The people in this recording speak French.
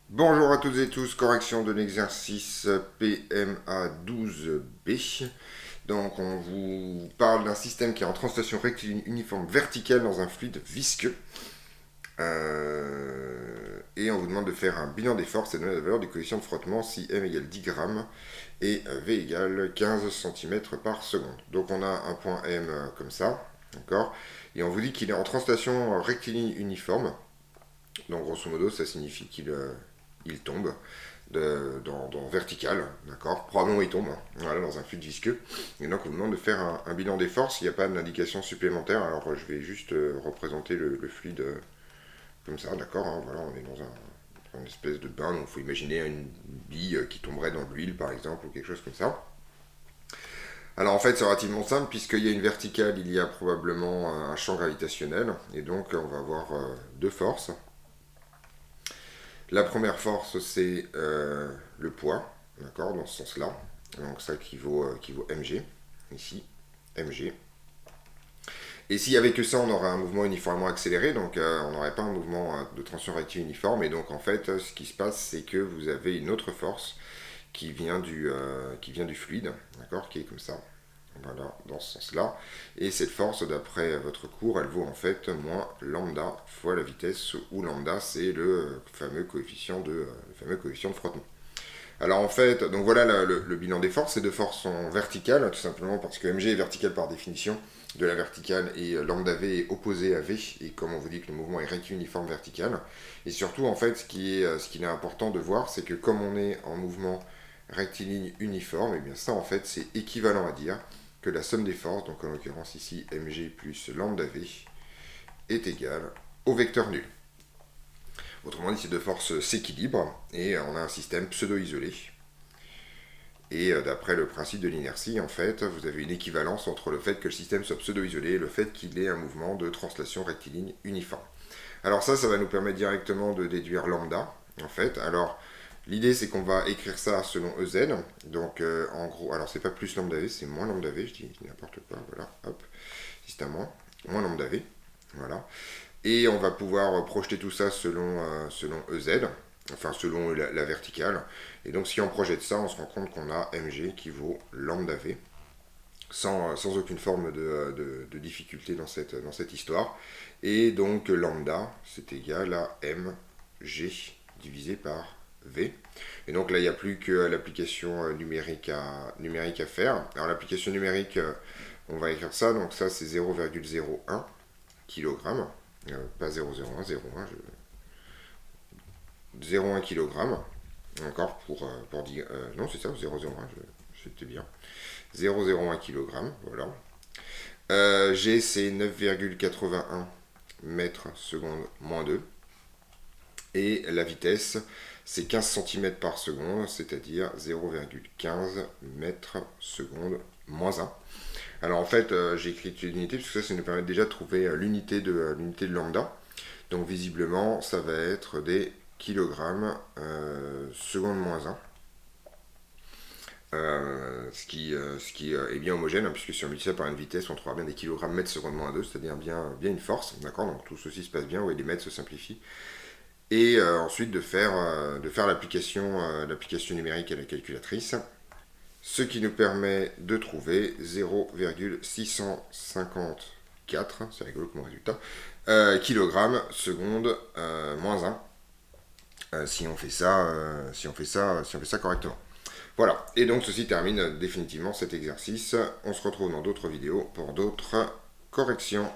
Bonjour à toutes et tous, correction de l'exercice PMA 12B. Donc on vous parle d'un système qui est en translation rectiligne uniforme verticale dans un fluide visqueux. Et on vous demande de faire un bilan des forces et de donner la valeur des coefficients de frottement si M égale 10 grammes et V égale 15 cm par seconde. Donc on a un point M comme ça, d'accord. Et on vous dit qu'il est en translation rectiligne uniforme. Donc grosso modo ça signifie qu'il tombe dans vertical, d'accord. Probablement il tombe, hein, voilà, dans un fluide visqueux. Et donc on vous demande de faire un bilan des forces. Il n'y a pas d'indication supplémentaire. Alors je vais juste représenter le fluide comme ça, d'accord, hein, voilà, on est dans une espèce de bain, donc il faut imaginer une bille qui tomberait dans de l'huile par exemple, ou quelque chose comme ça. Alors en fait c'est relativement simple, puisqu'il y a une verticale, il y a probablement un champ gravitationnel, et donc on va avoir deux forces. La première force, c'est le poids, d'accord, dans ce sens-là. Donc ça qui vaut mg, ici, mg. Et s'il n'y avait que ça, on aurait un mouvement uniformément accéléré, donc on n'aurait pas un mouvement de translation rectiligne uniforme. Et donc en fait, ce qui se passe, c'est que vous avez une autre force qui vient du fluide, d'accord, qui est comme ça. Voilà, dans ce sens-là. Et cette force, d'après votre cours, elle vaut en fait moins lambda fois la vitesse, où lambda c'est le fameux coefficient de frottement. Alors en fait, donc voilà le bilan des forces. Ces deux forces sont verticales, tout simplement parce que mg est vertical par définition de la verticale, et lambda v est opposé à v, et comme on vous dit que le mouvement est rectiligne uniforme vertical. Et surtout en fait, ce qu'il est important de voir, c'est que comme on est en mouvement rectiligne uniforme, et bien ça en fait c'est équivalent à dire que la somme des forces, donc en l'occurrence ici mg plus lambda v, est égale au vecteur nul. Autrement dit, ces deux forces s'équilibrent et on a un système pseudo-isolé. Et d'après le principe de l'inertie, en fait, vous avez une équivalence entre le fait que le système soit pseudo-isolé et le fait qu'il ait un mouvement de translation rectiligne uniforme. Alors ça va nous permettre directement de déduire lambda, en fait. Alors, l'idée, c'est qu'on va écrire ça selon EZ. Donc, en gros, alors c'est pas plus lambda V, c'est moins lambda V, je dis n'importe quoi, voilà, hop, c'est à moins lambda V, voilà. Et on va pouvoir projeter tout ça selon EZ, enfin selon la verticale. Et donc, si on projette ça, on se rend compte qu'on a mg qui vaut lambda V, sans aucune forme de difficulté dans cette histoire. Et donc lambda, c'est égal à mg divisé par v. Et donc là, il n'y a plus que l'application numérique à faire. Alors l'application numérique, on va écrire ça. Donc ça, c'est 0,01 kg. Pas 0,01, 0,1. 0,1 kg. Encore pour dire... non, c'est ça, 0,01, c'était bien. 0,01 kg, voilà. G, c'est 9,81 mètres seconde moins 2. Et la vitesse, c'est 15 cm par seconde, c'est-à-dire 0,15 mètres seconde moins 1. Alors en fait, j'ai écrit l'unité, parce que ça nous permet déjà de trouver l'unité de lambda. Donc visiblement, ça va être des kilogrammes seconde moins 1. Ce qui est bien homogène, hein, puisque si on multiplie ça par une vitesse, on trouvera bien des kilogrammes mètres seconde moins 2, c'est-à-dire bien une force, d'accord. Donc tout ceci se passe bien, oui, les mètres se simplifient. Et ensuite de faire l'application numérique à la calculatrice, ce qui nous permet de trouver 0,654, c'est rigolo comme résultat, kg seconde moins 1, si on fait ça correctement. Voilà, et donc ceci termine définitivement cet exercice. On se retrouve dans d'autres vidéos pour d'autres corrections.